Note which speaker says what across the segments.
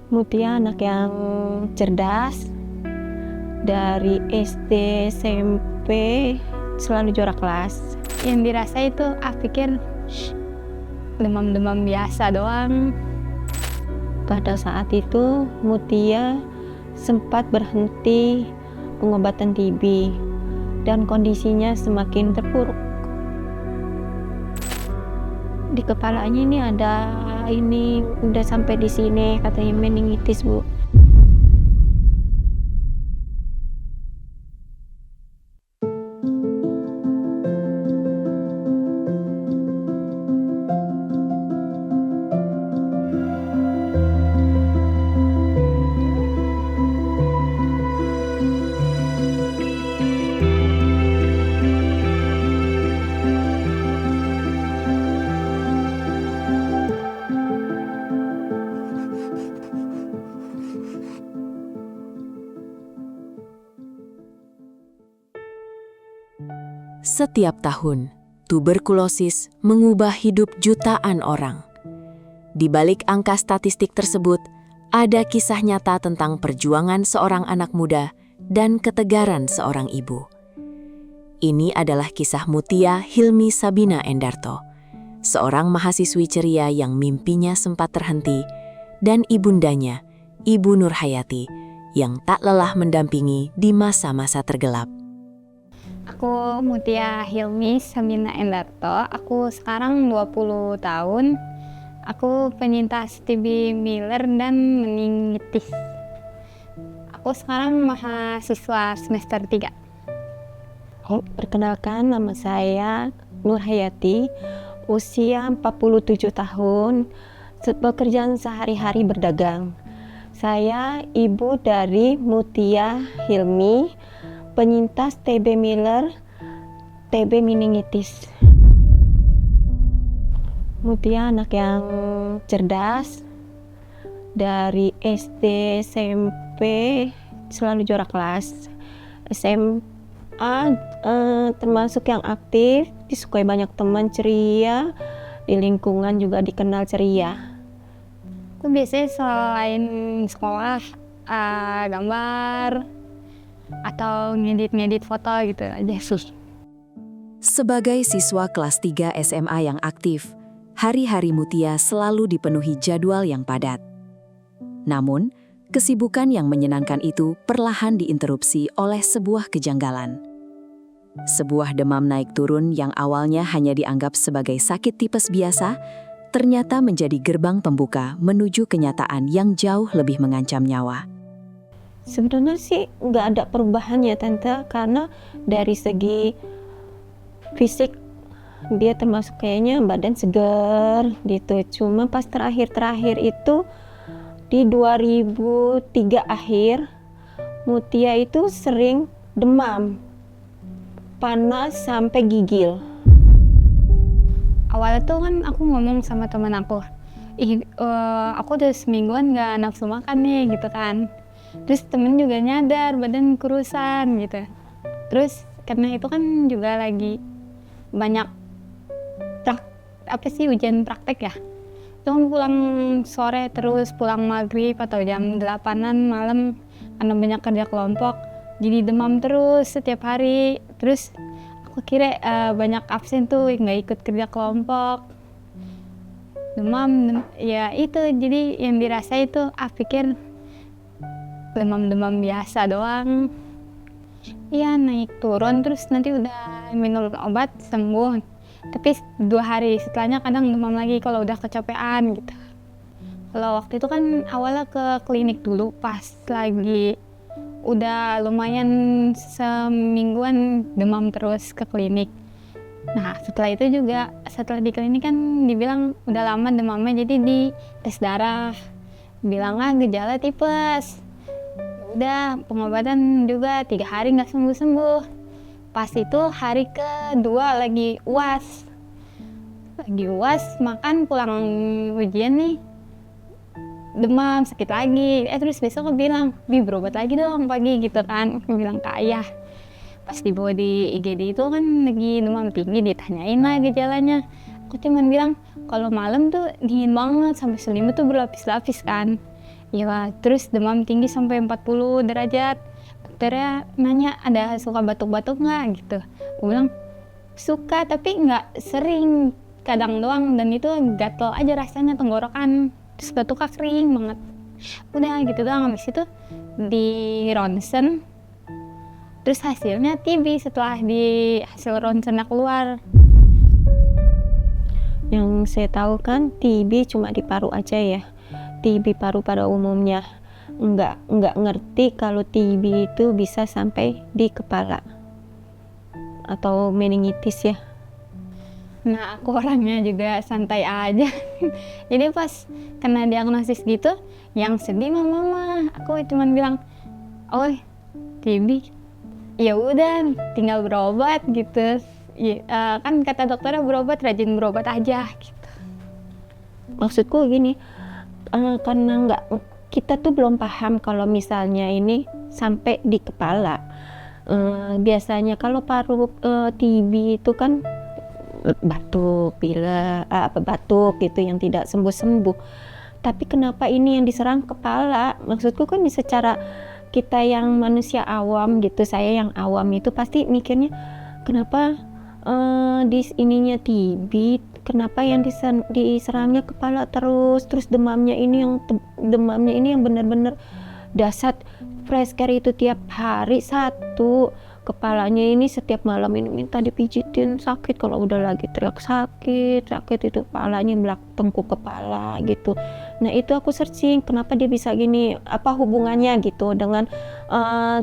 Speaker 1: Mutia anak yang cerdas, dari SD, SMP selalu juara kelas.
Speaker 2: Yang dirasa itu pikir demam-demam biasa doang.
Speaker 1: Pada saat itu Mutia sempat berhenti pengobatan TB dan kondisinya semakin terpuruk. Di kepalanya ini udah sampai di sini, katanya meningitis, Bu.
Speaker 3: Setiap tahun, tuberkulosis mengubah hidup jutaan orang. Di balik angka statistik tersebut, ada kisah nyata tentang perjuangan seorang anak muda dan ketegaran seorang ibu. Ini adalah kisah Mutia Hilmi Sabina Endarto, seorang mahasiswi ceria yang mimpinya sempat terhenti, dan ibundanya, Ibu Nurhayati, yang tak lelah mendampingi di masa-masa tergelap.
Speaker 2: Aku Mutia Hilmi Sabina Endarto. Aku sekarang 20 tahun. Aku penyintas TB Miller dan meningitis. Aku sekarang mahasiswa semester 3.
Speaker 1: Perkenalkan, nama saya Nurhayati, usia 47 tahun, pekerjaan sehari-hari berdagang. Saya ibu dari Mutia Hilmi, penyintas TB Miller, TB meningitis. Mutia anak yang cerdas, dari SD, SMP selalu juara kelas. SMA termasuk yang aktif, disukai banyak teman, ceria, di lingkungan juga dikenal ceria.
Speaker 2: Aku biasanya selain sekolah gambar atau ngedit foto gitu aja sih.
Speaker 3: Sebagai siswa kelas 3 SMA yang aktif, hari-hari Mutia selalu dipenuhi jadwal yang padat. Namun, kesibukan yang menyenangkan itu perlahan diinterupsi oleh sebuah kejanggalan. Sebuah demam naik turun yang awalnya hanya dianggap sebagai sakit tipes biasa, ternyata menjadi gerbang pembuka menuju kenyataan yang jauh lebih mengancam nyawa.
Speaker 1: Sebenarnya sih nggak ada perubahan ya Tante, karena dari segi fisik dia termasuk kayaknya badan segar gitu. Cuma pas terakhir itu di 2003 akhir, Mutia itu sering demam, panas sampai gigil.
Speaker 2: Awalnya tuh kan aku ngomong sama teman aku, aku udah semingguan nggak nafsu makan nih gitu kan. Terus temen juga nyadar badan kurusan gitu. Terus karena itu kan juga lagi banyak ujian praktek ya. Itu kan pulang sore terus pulang maghrib atau jam 8-an malam karena banyak kerja kelompok. Jadi demam terus setiap hari. Terus aku kira banyak absen tuh nggak ikut kerja kelompok. Demam ya itu, jadi yang dirasa itu pikir demam-demam biasa doang. Iya, naik turun terus nanti udah minum obat sembuh. Tapi 2 hari setelahnya kadang demam lagi kalau udah kecapean gitu. Kalau waktu itu kan awalnya ke klinik dulu pas lagi udah lumayan semingguan demam terus ke klinik. Nah setelah itu juga, setelah di klinik kan dibilang udah lama demamnya, jadi di tes darah. Bilangnya gejala tipes. Udah pengobatan juga 3 hari nggak sembuh-sembuh. Pas itu hari kedua lagi UAS makan pulang ujian nih demam sakit lagi. Terus besok aku bilang, berobat lagi dong pagi gitu kan. Aku bilang ke ayah. Pas dibawa di IGD itu kan lagi demam tinggi, ditanyain lah gejalanya. Aku cuman bilang kalau malam tuh dingin banget sampai selimut tuh berlapis-lapis kan. Ya terus demam tinggi sampai 40 derajat. Dokternya nanya ada suka batuk-batuk nggak gitu. Gue bilang suka tapi nggak sering, kadang doang, dan itu gatel aja rasanya tenggorokan, terus batuknya kering banget. Udah gitu doang. Habis itu di ronsen, terus hasilnya TB setelah di hasil ronsennya keluar.
Speaker 1: Yang saya tahu kan TB cuma di paru aja ya, TB paru pada umumnya. Nggak ngerti kalau TB itu bisa sampai di kepala atau meningitis ya.
Speaker 2: Nah aku orangnya juga santai aja. Jadi pas kena diagnosis gitu, yang sedih mama, aku cuman bilang, oh TB, ya udah tinggal berobat gitu. Kan kata dokternya berobat, rajin berobat aja gitu.
Speaker 1: Maksudku gini, karena kita tuh belum paham kalau misalnya ini sampai di kepala. Biasanya kalau paru TB itu kan batuk, pilek, batuk gitu yang tidak sembuh-sembuh. Tapi kenapa ini yang diserang kepala? Maksudku kan secara kita yang manusia awam gitu, saya yang awam itu pasti mikirnya kenapa di ininya TB, kenapa yang diserangnya kepala terus demamnya ini yang benar-benar dasar. Fresh care itu tiap hari satu, kepalanya ini setiap malam ini minta dipijitin, sakit kalau udah lagi teriak sakit itu kepalanya tengkuk kepala gitu. Nah itu aku searching kenapa dia bisa gini, apa hubungannya gitu dengan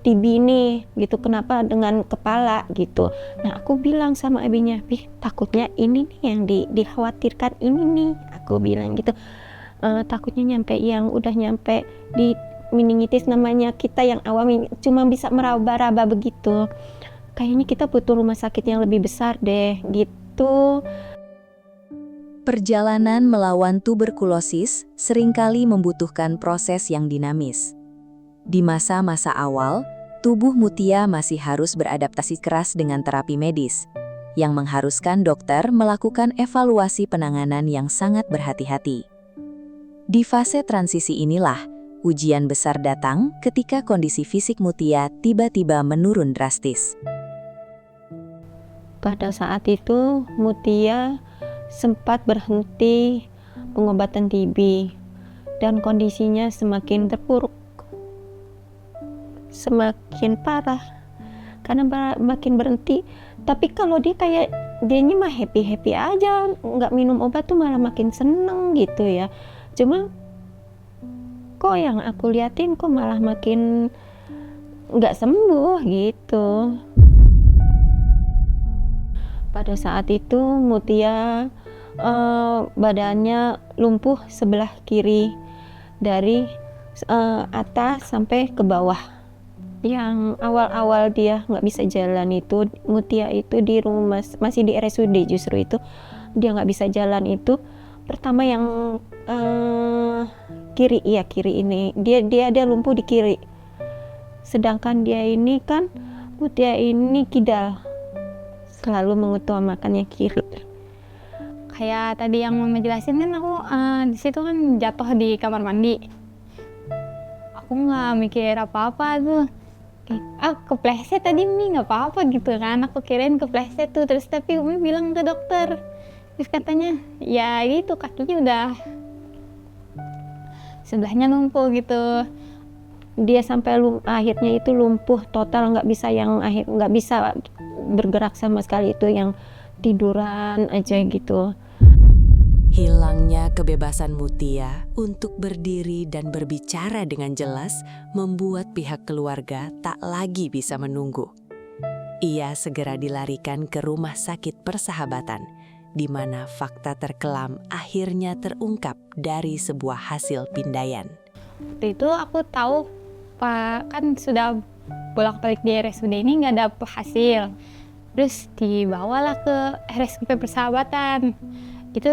Speaker 1: TB ini gitu, kenapa dengan kepala gitu. Nah aku bilang sama abinya, takutnya ini nih yang dikhawatirkan ini nih, aku bilang gitu. Takutnya yang udah nyampe di meningitis, namanya kita yang awam cuma bisa meraba-raba begitu. Kayaknya kita butuh rumah sakit yang lebih besar deh gitu.
Speaker 3: Perjalanan melawan tuberkulosis seringkali membutuhkan proses yang dinamis. Di masa-masa awal, tubuh Mutia masih harus beradaptasi keras dengan terapi medis, yang mengharuskan dokter melakukan evaluasi penanganan yang sangat berhati-hati. Di fase transisi inilah, ujian besar datang ketika kondisi fisik Mutia tiba-tiba menurun drastis.
Speaker 1: Pada saat itu Mutia sempat berhenti pengobatan TB dan kondisinya semakin terpuruk, semakin parah karena makin berhenti. Tapi kalau dianya mah happy aja, nggak minum obat tuh malah makin seneng gitu ya. Cuma kok yang aku liatin kok malah makin nggak sembuh gitu. Pada saat itu Mutia badannya lumpuh sebelah kiri dari atas sampai ke bawah. Yang awal-awal dia nggak bisa jalan itu, Mutia itu di rumah masih di RSUD, justru itu dia nggak bisa jalan itu. Pertama yang kiri ini dia lumpuh di kiri, sedangkan dia ini kan Mutia ini kidal, selalu mengutamakannya kiri.
Speaker 2: Kayak tadi yang mama jelasin kan, aku di situ kan jatuh di kamar mandi, aku nggak mikir apa-apa tuh, kepleset tadi Mi, nggak apa-apa gitu kan, aku kirain kepleset tuh. Terus tapi Umi bilang ke dokter, terus katanya ya gitu kakinya udah sebelahnya lumpuh gitu.
Speaker 1: Dia sampai akhirnya itu lumpuh total, nggak bisa bergerak sama sekali, itu yang tiduran aja gitu.
Speaker 3: Hilangnya kebebasan Mutia untuk berdiri dan berbicara dengan jelas membuat pihak keluarga tak lagi bisa menunggu. Ia segera dilarikan ke rumah sakit Persahabatan, di mana fakta terkelam akhirnya terungkap dari sebuah hasil pindaian.
Speaker 2: Waktu itu aku tahu Pak kan sudah bolak-balik di RSUD ini nggak ada hasil, terus dibawalah ke RSUP Persahabatan. Itu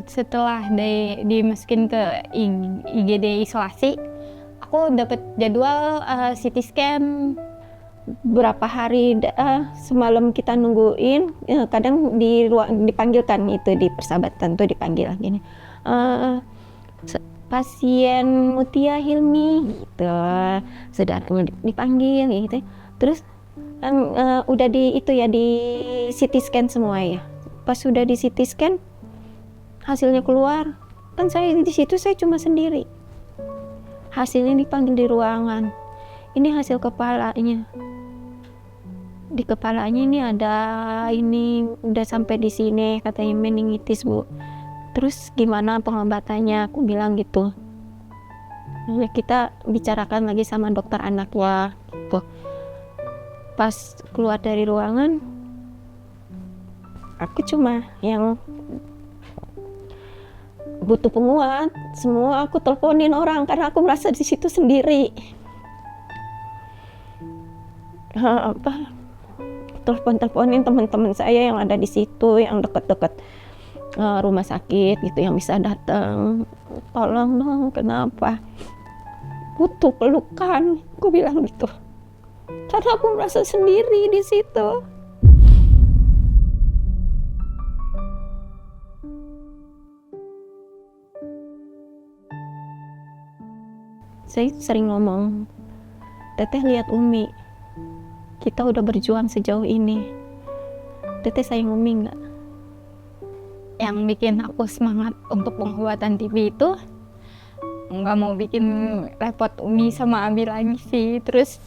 Speaker 2: setelah dimasukin ke IGD isolasi, aku dapat jadwal CT scan. Berapa hari semalam kita nungguin, kadang dipanggilkan itu di Persahabatan tuh dipanggil gini,
Speaker 1: pasien Mutia Hilmi gitu, sudah dipanggil gitu. Terus udah di itu ya, di CT scan semua ya. Pas sudah di CT scan hasilnya keluar, kan saya di situ saya cuma sendiri. Hasilnya dipanggil di ruangan. Ini hasil kepalanya. Di kepalanya ini ada, ini udah sampai di sini katanya meningitis, Bu. Terus gimana pengobatannya? Aku bilang gitu. Ya, kita bicarakan lagi sama dokter anaknya gitu. Pas keluar dari ruangan, aku cuma yang butuh penguat. Semua aku teleponin orang karena aku merasa di situ sendiri. Teleponin teman-teman saya yang ada di situ, yang dekat-dekat rumah sakit gitu, yang bisa datang. Tolong dong, kenapa? Butuh pelukan, aku bilang gitu. Karena aku merasa sendiri di situ. Saya sering ngomong, Teteh lihat Umi, kita udah berjuang sejauh ini. Teteh sayang Umi nggak?
Speaker 2: Yang bikin aku semangat untuk pengobatan TB itu nggak mau bikin repot Umi sama Abi lagi sih. Terus